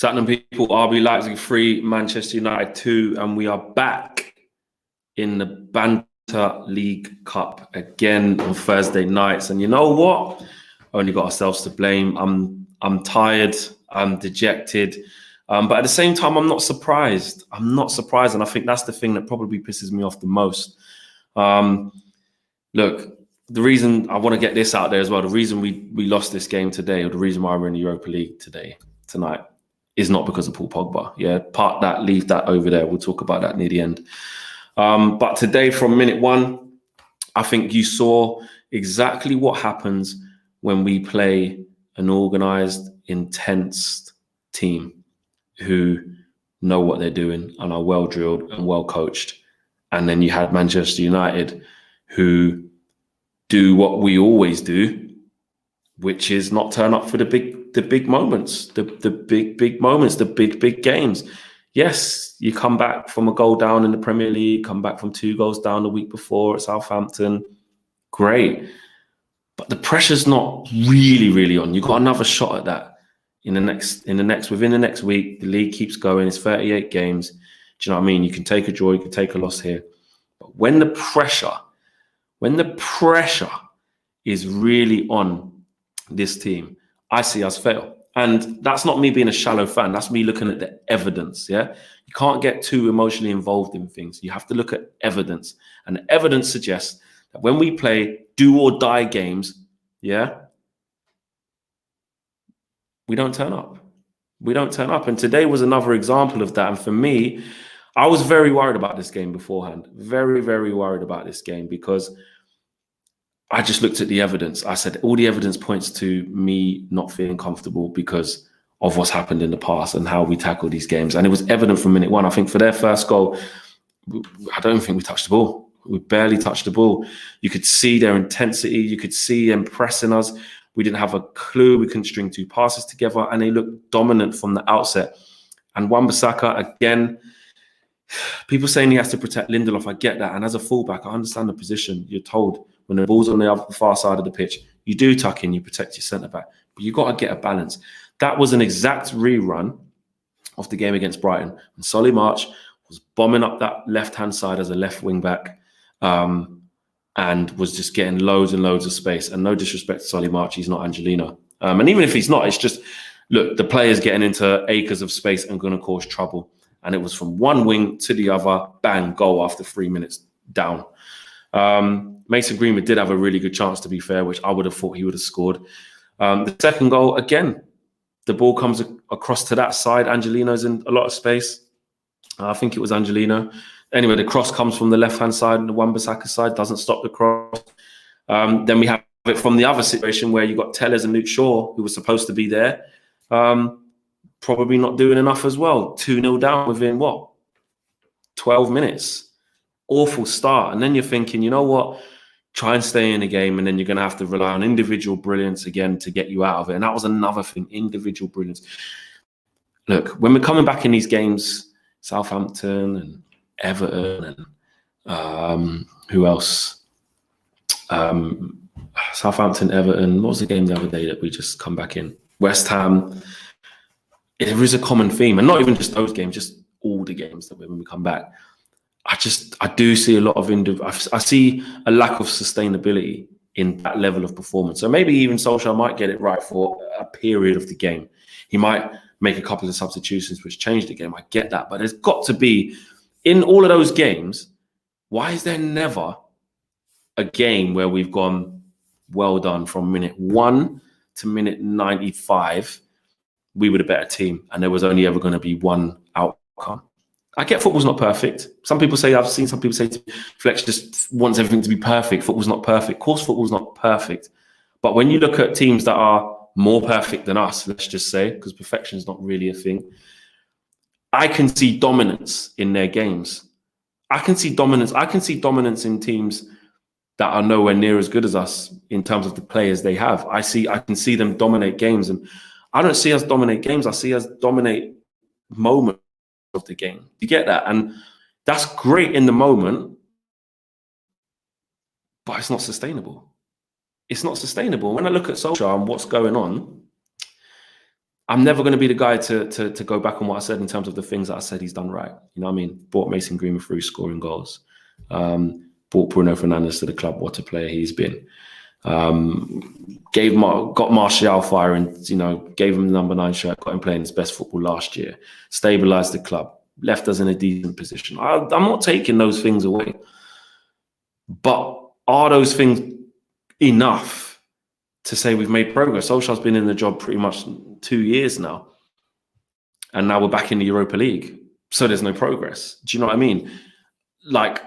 Tottenham people, RB Leipzig 3, Manchester United 2, and we are back in the Banter League Cup again on Thursday nights. And you know what? Only got ourselves to blame. I'm tired. I'm dejected. But at the same time, I'm not surprised. I'm not surprised, and I think that's the thing that probably pisses me off the most. Look, the reason I want to get this out there as well, the reason we lost this game today, or the reason why we're in the Europa League tonight, is not because of Paul Pogba. Yeah, park that, leave that over there. We'll talk about that near the end. But today, from minute one, I think you saw exactly what happens when we play an organised, intense team who know what they're doing and are well drilled and well coached. And then you had Manchester United who do what we always do, which is not turn up for the big moments, the big moments, the big games. Yes, you come back from a goal down in the Premier League, come back from 2 goals down the week before at Southampton. Great. But the pressure's not really on. You've got another shot at that within the next week. The league keeps going. It's 38 games. Do you know what I mean? You can take a draw, you can take a loss here. But when the pressure is really on this team, I see us fail. And that's not me being a shallow fan. That's me looking at the evidence, yeah? You can't get too emotionally involved in things. You have to look at evidence. And the evidence suggests that when we play do or die games, yeah, we don't turn up. We don't turn up. And today was another example of that. And for me, I was very worried about this game beforehand. Very, very worried about this game because I just looked at the evidence. I said, all the evidence points to me not feeling comfortable because of what's happened in the past and how we tackle these games. And it was evident from minute one. I think for their first goal, I don't think we touched the ball. We barely touched the ball. You could see their intensity. You could see them pressing us. We didn't have a clue. We couldn't string 2 passes together. And they looked dominant from the outset. And Wan-Bissaka, again, people saying he has to protect Lindelof. I get that. And as a fullback, I understand the position. You're told when the ball's on the far side of the pitch, you do tuck in, you protect your centre-back. But you've got to get a balance. That was an exact rerun of the game against Brighton. And Solly March was bombing up that left-hand side as a left wing-back and was just getting loads and loads of space. And no disrespect to Solly March, he's not Angelino. And even if he's not, it's just, look, the player's getting into acres of space and going to cause trouble. And it was from one wing to the other, bang, goal after 3 minutes down. Mason Greenwood did have a really good chance, to be fair, which I would have thought he would have scored. The second goal, again, the ball comes across to that side. Angelino's in a lot of space. I think it was Angelino. Anyway, the cross comes from the left-hand side and the Wan-Bissaka side doesn't stop the cross. Then we have it from the other situation where you got Tellers and Luke Shaw, who was supposed to be there, probably not doing enough as well. 2-0 down within, 12 minutes. Awful start. And then you're thinking, you know what? Try and stay in the game, and then you're going to have to rely on individual brilliance again to get you out of it. And that was another thing, individual brilliance. Look, when we're coming back in these games, Southampton and Everton and who else? Southampton, Everton. What was the game the other day that we just come back in? West Ham. There is a common theme, and not even just those games, just all the games that when we come back. I do see a lot of I see a lack of sustainability in that level of performance. So maybe even Solskjaer might get it right for a period of the game. He might make a couple of substitutions which change the game. I get that, but there's got to be, in all of those games, why is there never a game where we've gone well done from minute 1 to minute 95? We were the better team, and there was only ever going to be one outcome. I get football's not perfect. I've seen some people say Fletch just wants everything to be perfect. Football's not perfect. Of course, football's not perfect. But when you look at teams that are more perfect than us, let's just say, because perfection is not really a thing, I can see dominance in their games. I can see dominance in teams that are nowhere near as good as us in terms of the players they have. I can see them dominate games, and I don't see us dominate games. I see us dominate moments of the game. You get that? And that's great in the moment, but it's not sustainable. It's not sustainable. When I look at Solskjaer and what's going on, I'm never going to be the guy to go back on what I said in terms of the things that I said he's done right. You know what I mean? Brought Mason Greenwood through scoring goals. Brought Bruno Fernandes to the club. What a player he's been. Got Martial firing, gave him the number 9 shirt, got him playing his best football last year, stabilised the club, left us in a decent position. I'm not taking those things away. But are those things enough to say we've made progress? Solskjaer's been in the job pretty much 2 years now. And now we're back in the Europa League. So there's no progress. Do you know what I mean? Like,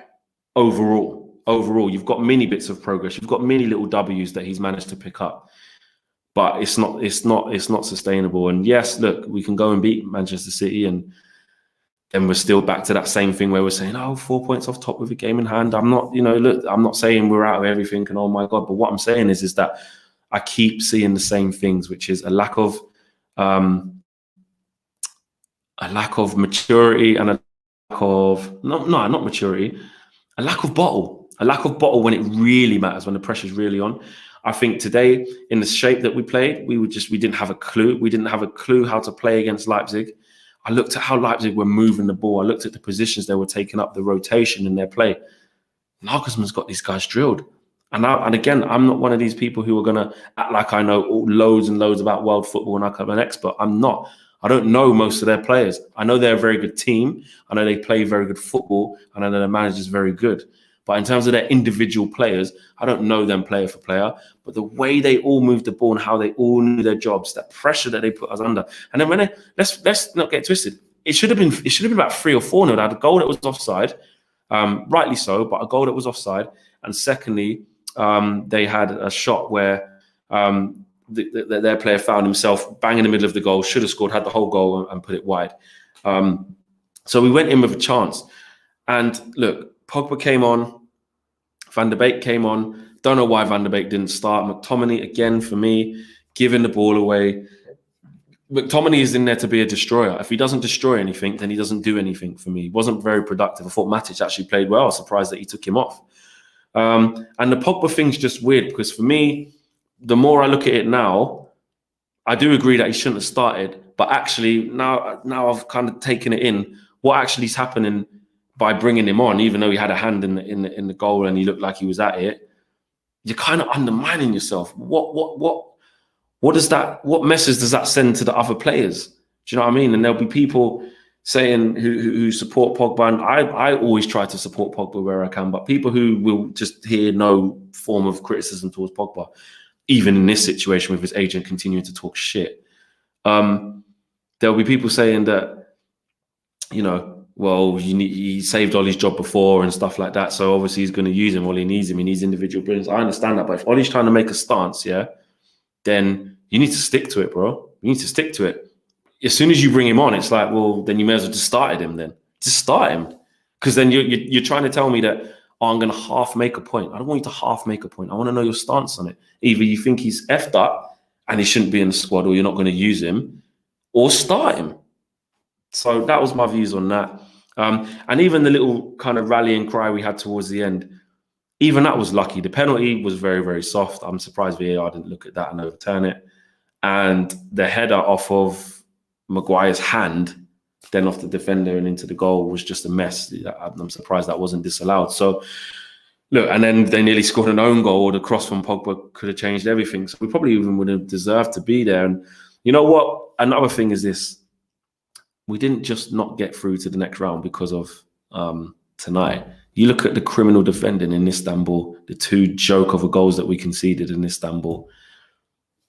overall, you've got many bits of progress. You've got many little W's that he's managed to pick up. But it's not sustainable. And yes, look, we can go and beat Manchester City, and then we're still back to that same thing where we're saying, 4 points off top with a game in hand. I'm not, look, I'm not saying we're out of everything and oh my God, but what I'm saying is that I keep seeing the same things, which is a lack of maturity and a lack of not maturity, a lack of bottle when it really matters, when the pressure's really on. I think today, in the shape that we played, we didn't have a clue. We didn't have a clue how to play against Leipzig. I looked at how Leipzig were moving the ball. I looked at the positions they were taking up, the rotation in their play. Nagelsmann's got these guys drilled. And again, I'm not one of these people who are going to act like I know loads and loads about world football and I'm an expert. I'm not. I don't know most of their players. I know they're a very good team. I know they play very good football. And I know their manager's very good. But in terms of their individual players, I don't know them player for player. But the way they all moved the ball and how they all knew their jobs, that pressure that they put us under. And then let's not get twisted. It should have been about 3 or 4 0. They had a goal that was offside, rightly so, but a goal that was offside. And secondly, they had a shot where their player found himself bang in the middle of the goal, should have scored, had the whole goal and put it wide. So we went in with a chance. And look, Pogba came on, Van der Beek came on. Don't know why Van der Beek didn't start. McTominay, again, for me, giving the ball away. McTominay is in there to be a destroyer. If he doesn't destroy anything, then he doesn't do anything for me. He wasn't very productive. I thought Matic actually played well. I was surprised that he took him off. And the Pogba thing's just weird because for me, the more I look at it now, I do agree that he shouldn't have started. But actually, now I've kind of taken it in. What actually is happening by bringing him on, even though he had a hand in the goal and he looked like he was at it, you're kind of undermining yourself. What message does that send to the other players? Do you know what I mean? And there'll be people saying who support Pogba, and I always try to support Pogba where I can, but people who will just hear no form of criticism towards Pogba, even in this situation with his agent continuing to talk shit, there'll be people saying that, well, he saved Ollie's job before and stuff like that, so obviously he's going to use him. Ollie needs him. He needs individual brilliance. I understand that, but if Ollie's trying to make a stance, then you need to stick to it, bro. You need to stick to it. As soon as you bring him on, it's like, well, then you may as well just started him then. Just start him. Because then you're trying to tell me that, I'm going to half make a point. I don't want you to half make a point. I want to know your stance on it. Either you think he's effed up and he shouldn't be in the squad, or you're not going to use him, or start him. So that was my views on that. And even the little kind of rallying cry we had towards the end, even that was lucky. The penalty was very, very soft. I'm surprised VAR didn't look at that and overturn it. And the header off of Maguire's hand, then off the defender and into the goal, was just a mess. I'm surprised that wasn't disallowed. So, look, and then they nearly scored an own goal. The cross from Pogba could have changed everything. So we probably even would have deserved to be there. And you know what? Another thing is this. We didn't just not get through to the next round because of tonight. You look at the criminal defending in Istanbul, the 2 joke of goals that we conceded in Istanbul.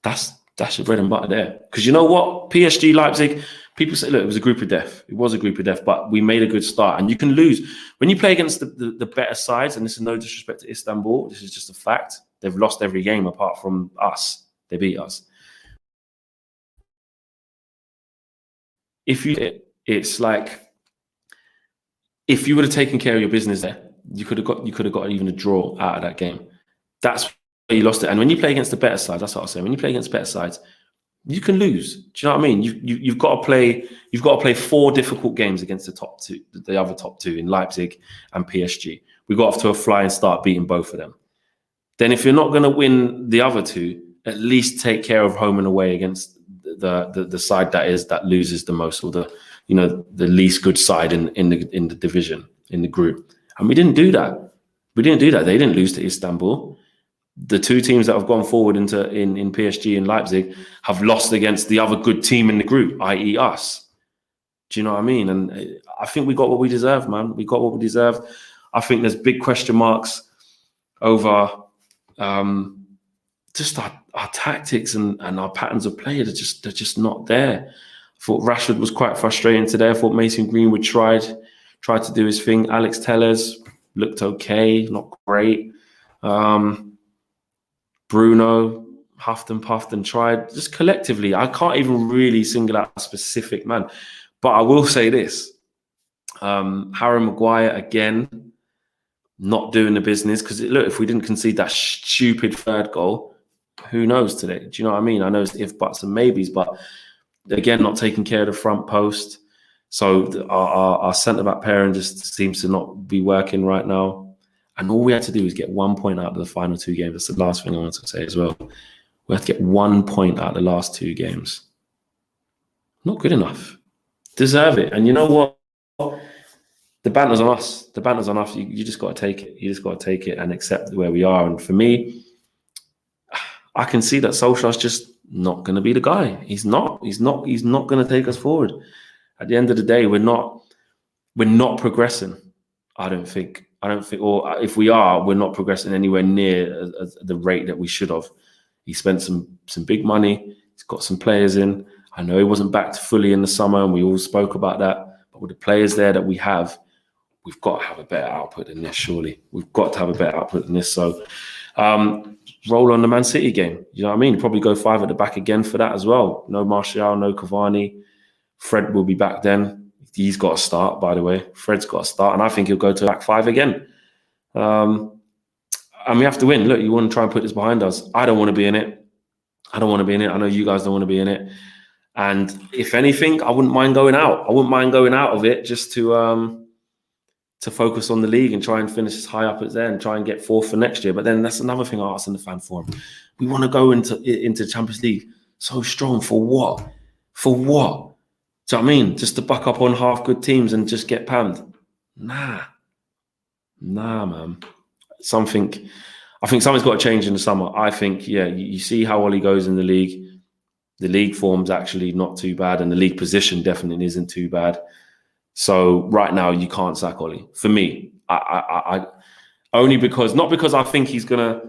That's your bread and butter there. Because you know what? PSG, Leipzig, people say, look, it was a group of death. It was a group of death, but we made a good start. And you can lose. When you play against the better sides, and this is no disrespect to Istanbul, this is just a fact. They've lost every game apart from us. They beat us. It's like, if you would have taken care of your business there, you could have got even a draw out of that game. That's where you lost it. And when you play against the better sides, that's what I was saying. When you play against better sides, you can lose. Do you know what I mean? You've got to play 4 difficult games against the other top two in Leipzig and PSG. We got off to a flying start, beating both of them. Then if you're not going to win the other 2, at least take care of home and away against the side that loses the most, or the least good side in the division, in the group. And we didn't do that. We didn't do that. They didn't lose to Istanbul. The two teams that have gone forward in PSG and Leipzig have lost against the other good team in the group, i.e. us. Do you know what I mean? And I think we got what we deserve, man. We got what we deserve. I think there's big question marks over just our tactics and our patterns of play. They're just not there. I thought Rashford was quite frustrating today. I thought Mason Greenwood tried to do his thing. Alex Telles looked okay, not great. Bruno huffed and puffed and tried. Just collectively, I can't even really single out a specific man. But I will say this. Harry Maguire, again, not doing the business. Because, look, if we didn't concede that stupid third goal, who knows today? Do you know what I mean? I know it's if, buts and maybes. But, again, not taking care of the front post. So our centre-back pairing just seems to not be working right now. And all we had to do is get 1 point out of the final 2 games. That's the last thing I want to say as well. We had to get 1 point out of the last 2 games. Not good enough. Deserve it. And you know what? The banter's on us. The banter's on us. You just got to take it. You just got to take it and accept where we are. And for me, I can see that Solskjaer's just not going to be the guy. He's not going to take us forward. At the end of the day, we're not progressing. I don't think, or if we are, we're not progressing anywhere near the rate that we should have. He spent some big money. He's got some players in. I know he wasn't backed fully in the summer, and we all spoke about that. But with the players there that we have, we've got to have a better output than this, surely. We've got to have a better output than this. So roll on the Man City game. You know what I mean? Probably go 5 at the back again for that as well. No Martial, no Cavani. Fred will be back then. He's got to start, by the way. Fred's got to start, and I think he'll go to back 5 again. And we have to win. Look, you want to try and put this behind us. I don't want to be in it. I don't want to be in it. I know you guys don't want to be in it. And if anything, I wouldn't mind going out. I wouldn't mind going out of it just to focus on the league and try and finish as high up as there and try and get 4th for next year. But then that's another thing I asked in the fan forum. We want to go into Champions League so strong for what? For what? Do you know what I mean? Just to buck up on half good teams and just get panned? Nah, man. I think something's got to change in the summer. I think, yeah, you see how Ollie goes in the league. The league form's actually not too bad, and the league position definitely isn't too bad. So right now you can't sack Ollie. For me, I only because, not because I think he's gonna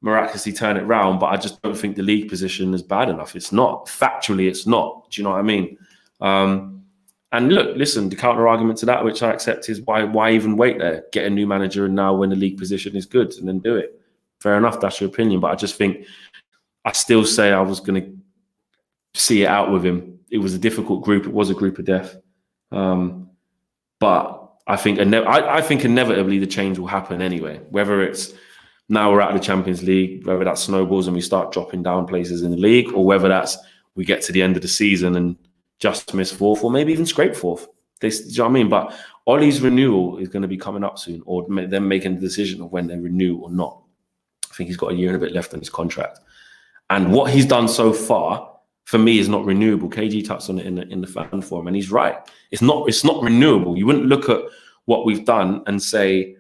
miraculously turn it round, but I just don't think the league position is bad enough. It's not. Factually, it's not. Do you know what I mean? And look, listen, the counter argument to that, which I accept, is why even wait there? Get a new manager and now when the league position is good and then do it. Fair enough, that's your opinion. But I just think, I still say I was going to see it out with him. It was a difficult group. It was a group of death. But I think inevitably the change will happen anyway. Whether it's now we're out of the Champions League, whether that snowballs and we start dropping down places in the league, or whether that's we get to the end of the season and just miss 4th, or maybe even scrape 4th. Do you know what I mean? But Ollie's renewal is going to be coming up soon, or them making the decision of when they renew or not. I think he's got a year and a bit left on his contract. And what he's done so far, for me, is not renewable. KG touched on it in the fan forum, and he's right. It's not renewable. You wouldn't look at what we've done and say,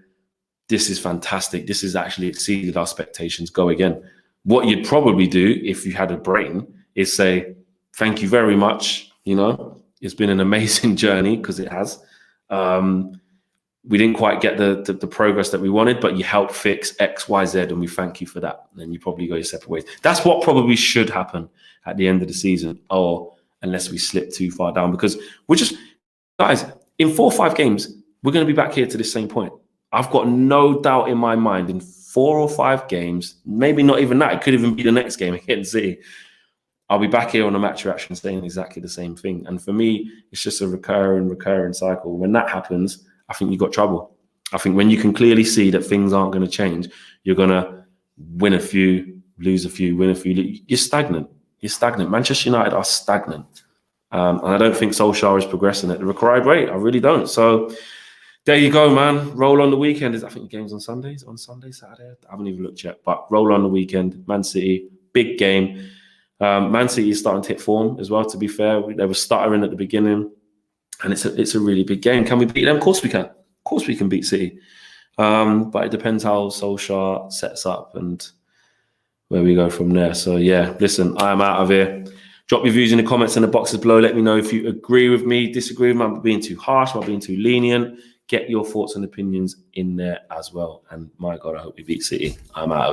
this is fantastic. This has actually exceeded our expectations. Go again. What you'd probably do if you had a brain is say, thank you very much. You know, it's been an amazing journey, because it has. We didn't quite get the progress that we wanted, but you helped fix X, Y, Z, and we thank you for that. And then you probably go your separate ways. That's what probably should happen at the end of the season, or unless we slip too far down, because we're just, guys, in 4 or 5 games, we're going to be back here to the same point. I've got no doubt in my mind, in 4 or 5 games, maybe not even that, it could even be the next game against City, I'll be back here on a match reaction saying exactly the same thing. And for me, it's just a recurring cycle. When that happens, I think you've got trouble. I think when you can clearly see that things aren't going to change, you're going to win a few, lose a few, win a few. You're stagnant. You're stagnant. Manchester United are stagnant. And I don't think Solskjaer is progressing at the required rate. I really don't. So there you go, man. Roll on the weekend. I think the game's on Sundays, Saturday. I haven't even looked yet. But roll on the weekend. Man City, big game. Man City is starting to hit form as well, to be fair. They were stuttering at the beginning, and it's a really big game. Can we beat them? Of course we can. Of course we can beat City. But it depends how Solskjaer sets up and where we go from there. So yeah, listen, I'm out of here. Drop your views in the comments in the boxes below. Let me know if you agree with me, disagree with me. Am I being too harsh? Am I being too lenient? Get your thoughts and opinions in there as well. And my God, I hope we beat City. I'm out of here.